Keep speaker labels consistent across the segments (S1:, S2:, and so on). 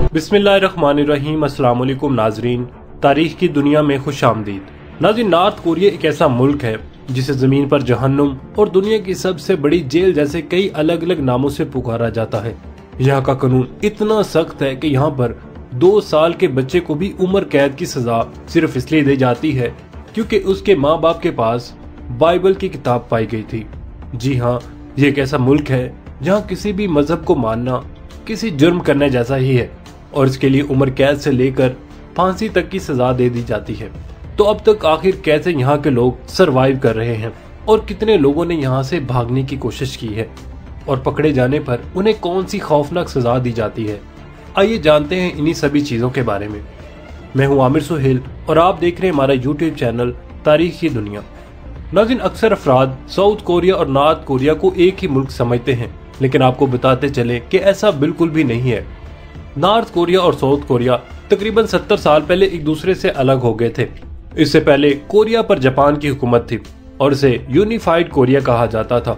S1: बिस्मिल्लाहिर्रहमानिर्रहीम। अस्सलाम वालेकुम नाजरीन, तारीख की दुनिया में खुश आमदीद। नाज़रीन, नॉर्थ कोरिया एक ऐसा मुल्क है जिसे जमीन पर जहन्नुम और दुनिया की सबसे बड़ी जेल जैसे कई अलग अलग नामों से पुकारा जाता है। यहाँ का कानून इतना सख्त है कि यहाँ पर 2 साल के बच्चे को भी उम्र कैद की सजा सिर्फ इसलिए दी जाती है क्योंकि उसके माँ बाप के पास बाइबल की किताब पाई गई थी। जी हाँ, ये एक ऐसा मुल्क है जहाँ किसी भी मजहब को मानना किसी जुर्म करने जैसा ही है और इसके लिए उम्र कैद से लेकर फांसी तक की सजा दे दी जाती है। तो अब तक आखिर कैसे यहाँ के लोग सरवाइव कर रहे हैं और कितने लोगों ने यहाँ से भागने की कोशिश की है और पकड़े जाने पर उन्हें कौन सी खौफनाक सजा दी जाती है, आइए जानते हैं इन्हीं सभी चीजों के बारे में। मैं हूं आमिर सुहेल और आप देख रहे हैं हमारा यूट्यूब चैनल तारीख की दुनिया। नाज़रीन, अक्सर अफराद साउथ कोरिया और नॉर्थ कोरिया को एक ही मुल्क समझते हैं, लेकिन आपको बताते चले कि ऐसा बिल्कुल भी नहीं है। नॉर्थ कोरिया और साउथ कोरिया तकरीबन 70 साल पहले एक दूसरे से अलग हो गए थे। इससे पहले कोरिया पर जापान की हुकूमत थी और इसे यूनिफाइड कोरिया कहा जाता था।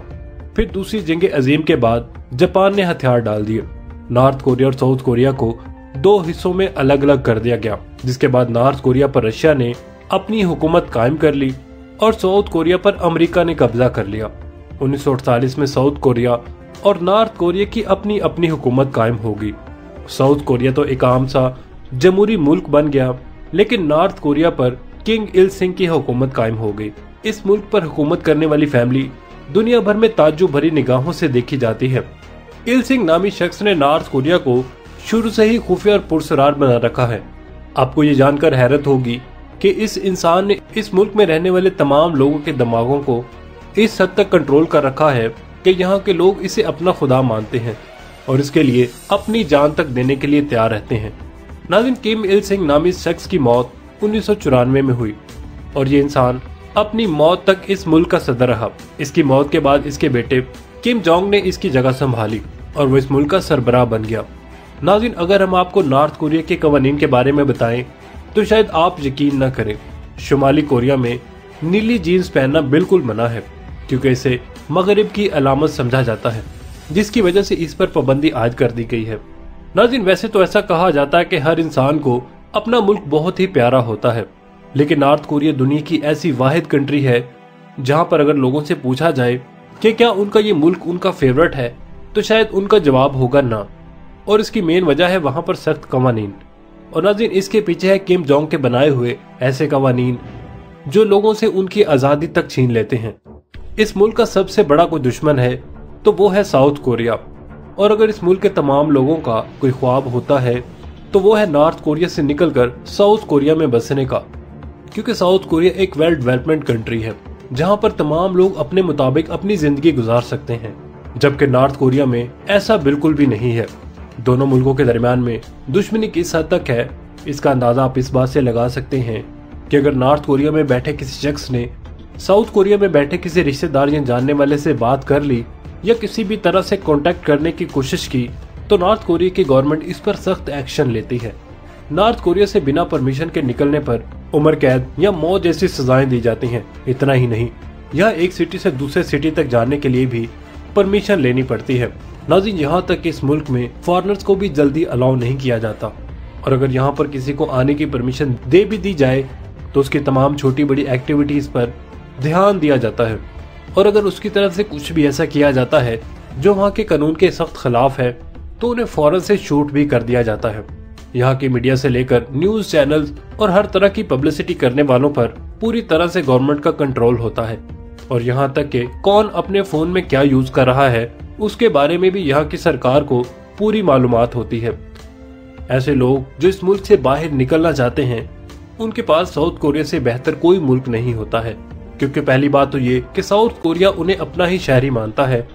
S1: फिर दूसरी जंग अजीम के बाद जापान ने हथियार डाल दिए। नॉर्थ कोरिया और साउथ कोरिया को 2 हिस्सों में अलग अलग कर दिया गया, जिसके बाद नॉर्थ कोरिया पर रशिया ने अपनी हुकूमत कायम कर ली और साउथ कोरिया पर अमेरिका ने कब्जा कर लिया। 1948 में साउथ कोरिया और नॉर्थ कोरिया की अपनी अपनी हुकूमत कायम होगी। साउथ कोरिया तो एक आम सा जमहूरी मुल्क बन गया, लेकिन नॉर्थ कोरिया पर किंग इल सिंह की हुकूमत कायम हो गई। इस मुल्क पर हुकूमत करने वाली फैमिली दुनिया भर में ताज्जुब भरी निगाहों से देखी जाती है। इल सिंह नामी शख्स ने नॉर्थ कोरिया को शुरू से ही खुफिया और पुरसरार बना रखा है। आपको ये जानकर हैरत होगी कि इस इंसान ने इस मुल्क में रहने वाले तमाम लोगों के दिमागों को इस हद तक कंट्रोल कर रखा है कि यहाँ के लोग इसे अपना खुदा मानते हैं और इसके लिए अपनी जान तक देने के लिए तैयार रहते हैं। नाज़रीन, किम इल सिंह नामी शख्स की मौत 1994 में हुई और ये इंसान अपनी मौत तक इस मुल्क का सदर रहा। इसकी मौत के बाद इसके बेटे किम जोंग ने इसकी जगह संभाली और वो इस मुल्क का सरबराह बन गया। नाज़रीन, अगर हम आपको नॉर्थ कोरिया के कवानीन के बारे में बताएं तो शायद आप यकीन न करें। शुमाली कोरिया में नीली जीन्स पहनना बिल्कुल मना है क्योंकि इसे मगरिब की अलामत समझा जाता है, जिसकी वजह से इस पर पाबंदी आयद कर दी गई है। नाज़रीन, वैसे तो ऐसा कहा जाता है कि हर इंसान को अपना मुल्क बहुत ही प्यारा होता है, लेकिन नॉर्थ कोरिया दुनिया की ऐसी वाहिद कंट्री है जहां पर अगर लोगों से पूछा जाए कि क्या उनका ये मुल्क उनका फेवरेट है तो शायद उनका जवाब होगा ना। और इसकी मेन वजह है वहां पर सख्त कवानीन। और नाज़रीन, इसके पीछे है किम जोंग के बनाए हुए ऐसे कवानीन जो लोगों से उनकी आज़ादी तक छीन लेते हैं। इस मुल्क का सबसे बड़ा कोई दुश्मन है तो वो है साउथ कोरिया, और अगर इस मुल्क के तमाम लोगों का कोई ख्वाब होता है तो वो है नॉर्थ कोरिया से निकलकर साउथ कोरिया में बसने का, क्योंकि साउथ कोरिया एक वेल डेवलपमेंट कंट्री है जहां पर तमाम लोग अपने मुताबिक अपनी जिंदगी गुजार सकते हैं, जबकि नॉर्थ कोरिया में ऐसा बिल्कुल भी नहीं है। दोनों मुल्कों के दरमियान में दुश्मनी किस हद तक है, इसका अंदाजा आप इस बात से लगा सकते हैं कि अगर नॉर्थ कोरिया में बैठे किसी शख्स ने साउथ कोरिया में बैठे किसी रिश्तेदार या जानने वाले से बात कर ली या किसी भी तरह से कांटेक्ट करने की कोशिश की तो नॉर्थ कोरिया की गवर्नमेंट इस पर सख्त एक्शन लेती है। नॉर्थ कोरिया से बिना परमिशन के निकलने पर उम्र कैद या मौत जैसी सजाएं दी जाती हैं। इतना ही नहीं, यह एक सिटी से दूसरे सिटी तक जाने के लिए भी परमिशन लेनी पड़ती है। नाज़रीन, यहाँ तक कि इस मुल्क में फॉरेनर्स को भी जल्दी अलाउ नहीं किया जाता, और अगर यहाँ पर किसी को आने की परमिशन दे भी दी जाए तो उसकी तमाम छोटी बड़ी एक्टिविटीज पर ध्यान दिया जाता है, और अगर उसकी तरफ से कुछ भी ऐसा किया जाता है जो वहाँ के कानून के सख्त खिलाफ है तो उन्हें फौरन से शूट भी कर दिया जाता है। यहाँ की मीडिया से लेकर न्यूज चैनल्स और हर तरह की पब्लिसिटी करने वालों पर पूरी तरह से गवर्नमेंट का कंट्रोल होता है, और यहाँ तक कि कौन अपने फोन में क्या यूज कर रहा है उसके बारे में भी यहाँ की सरकार को पूरी मालूमात होती है। ऐसे लोग जो इस मुल्क से बाहर निकलना चाहते हैं उनके पास साउथ कोरिया से बेहतर कोई मुल्क नहीं होता है, क्योंकि पहली बात तो ये कि साउथ कोरिया उन्हें अपना ही शहरी मानता है।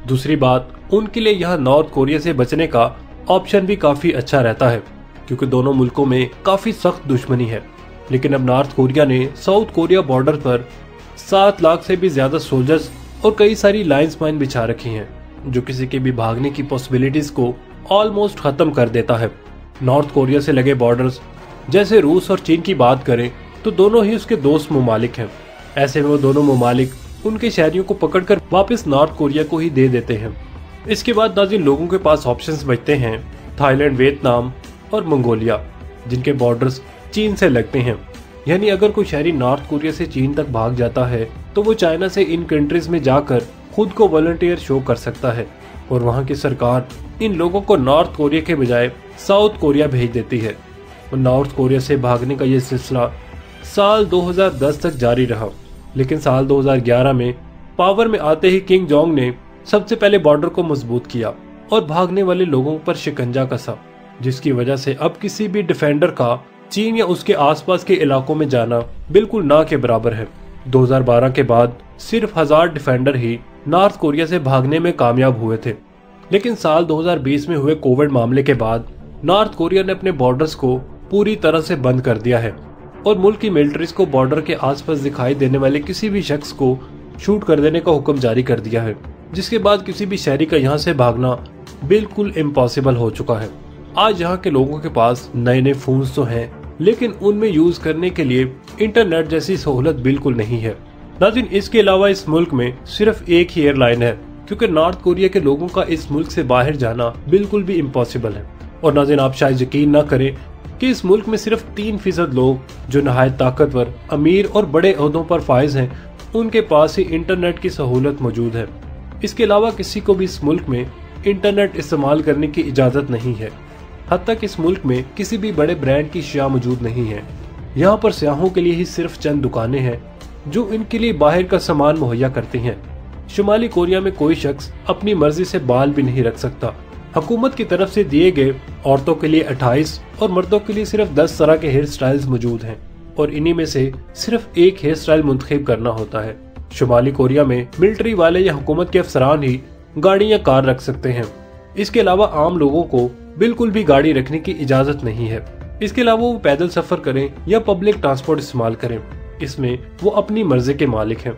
S1: दूसरी बात, उनके लिए यहाँ नॉर्थ कोरिया से बचने का ऑप्शन भी काफी अच्छा रहता है, क्योंकि दोनों मुल्कों में काफी सख्त दुश्मनी है। लेकिन अब नॉर्थ कोरिया ने साउथ कोरिया बॉर्डर पर 7 लाख से भी ज्यादा सोल्जर्स और कई सारी लाइंस माइन बिछा रखी हैं, जो किसी के भी भागने की पॉसिबिलिटीज को ऑलमोस्ट खत्म कर देता है। नॉर्थ कोरिया से लगे बॉर्डर्स जैसे रूस और चीन की बात करें तो दोनों ही उसके दोस्त ममालिक हैं। ऐसे में वो दोनों ममालिक उनके शहरियों को पकड़कर वापस नॉर्थ कोरिया को ही दे देते हैं। इसके बाद नाज़रीन लोगों के पास ऑप्शंस बचते हैं थाईलैंड, वियतनाम और मंगोलिया, जिनके बॉर्डर्स चीन से लगते हैं। यानी अगर कोई शहरी नॉर्थ कोरिया से चीन तक भाग जाता है तो वो चाइना से इन कंट्रीज में जाकर खुद को वॉलंटियर शो कर सकता है और वहाँ की सरकार इन लोगों को नॉर्थ कोरिया के बजाय साउथ कोरिया भेज देती है। और नॉर्थ कोरिया से भागने का ये सिलसिला साल 2010 तक जारी रहा, लेकिन साल 2011 में पावर में आते ही किम जोंग ने सबसे पहले बॉर्डर को मजबूत किया और भागने वाले लोगों पर शिकंजा कसा, जिसकी वजह से अब किसी भी डिफेंडर का चीन या उसके आसपास के इलाकों में जाना बिल्कुल ना के बराबर है। 2012 के बाद सिर्फ 1000 डिफेंडर ही नॉर्थ कोरिया से भागने में कामयाब हुए थे, लेकिन साल 2020 में हुए कोविड मामले के बाद नॉर्थ कोरिया ने अपने बॉर्डर्स को पूरी तरह से बंद कर दिया है और मुल्क की मिलिट्रीज को बॉर्डर के आसपास दिखाई देने वाले किसी भी शख्स को शूट कर देने का हुक्म जारी कर दिया है, जिसके बाद किसी भी शहरी का यहाँ से भागना बिल्कुल इम्पॉसिबल हो चुका है। आज यहाँ के लोगों के पास नए नए फोन्स तो हैं, लेकिन उनमें यूज करने के लिए इंटरनेट जैसी सहूलत बिल्कुल नहीं है। नाज़रीन इसके अलावा इस मुल्क में सिर्फ एक ही एयरलाइन है, क्योंकि नॉर्थ कोरिया के लोगों का इस मुल्क से बाहर जाना बिल्कुल भी इम्पॉसिबल है। और नाज़रीन आप शायद यकीन ना करें कि इस मुल्क में सिर्फ 3% लोग जो नहायत ताकतवर, अमीर और बड़े ओहदों पर फाइज हैं, उनके पास ही इंटरनेट की सहूलत मौजूद है। इसके अलावा किसी को भी इस मुल्क में इंटरनेट इस्तेमाल करने की इजाज़त नहीं है। हद तक इस मुल्क में किसी भी बड़े ब्रांड की अशिया मौजूद नहीं है। यहाँ पर सियाहों के लिए ही सिर्फ चंद दुकानें हैं जो इनके लिए बाहर का सामान मुहैया करती हैं। शुमाली कोरिया में कोई शख्स अपनी मर्जी से बाल भी नहीं रख सकता। हुकूमत की तरफ से दिए गए औरतों के लिए 28 और मर्दों के लिए सिर्फ 10 तरह के हेयर स्टाइल्स मौजूद हैं और इन्हीं में से सिर्फ एक हेयर स्टाइल मुंतखब करना होता है। शुमाली कोरिया में मिलिट्री वाले या हुकूमत के अफसरान ही गाड़ी या कार रख सकते हैं। इसके अलावा आम लोगों को बिल्कुल भी गाड़ी रखने की इजाजत नहीं है। इसके अलावा वो पैदल सफर करें या पब्लिक ट्रांसपोर्ट इस्तेमाल करें, इसमें वो अपनी मर्जी के मालिक हैं।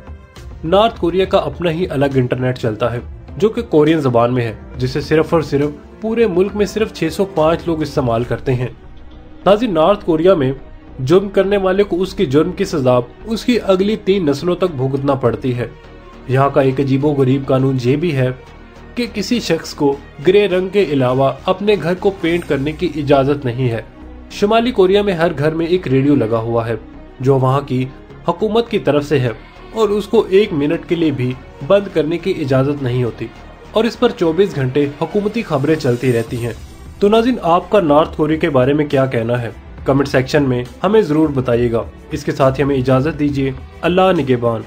S1: नॉर्थ कोरिया का अपना ही अलग इंटरनेट चलता है जो कि कोरियन जबान में है, जिसे सिर्फ और सिर्फ पूरे मुल्क में सिर्फ 605 लोग इस्तेमाल करते हैं। नाज़रीन नॉर्थ कोरिया में जुर्म करने वाले को उसकी जुर्म की सजा उसकी अगली 3 नस्लों तक भुगतना पड़ती है। यहाँ का एक अजीबोगरीब कानून ये भी है कि किसी शख्स को ग्रे रंग के अलावा अपने घर को पेंट करने की इजाजत नहीं है। शुमाली कोरिया में हर घर में एक रेडियो लगा हुआ है जो वहाँ की हुकूमत की तरफ से है और उसको 1 मिनट के लिए भी बंद करने की इजाजत नहीं होती और इस पर 24 घंटे हुकूमती खबरें चलती रहती हैं। तो नाज़रीन आपका नॉर्थ कोरिया के बारे में क्या कहना है, कमेंट सेक्शन में हमें जरूर बताइएगा। इसके साथ ही हमें इजाजत दीजिए। अल्लाह निगहबान।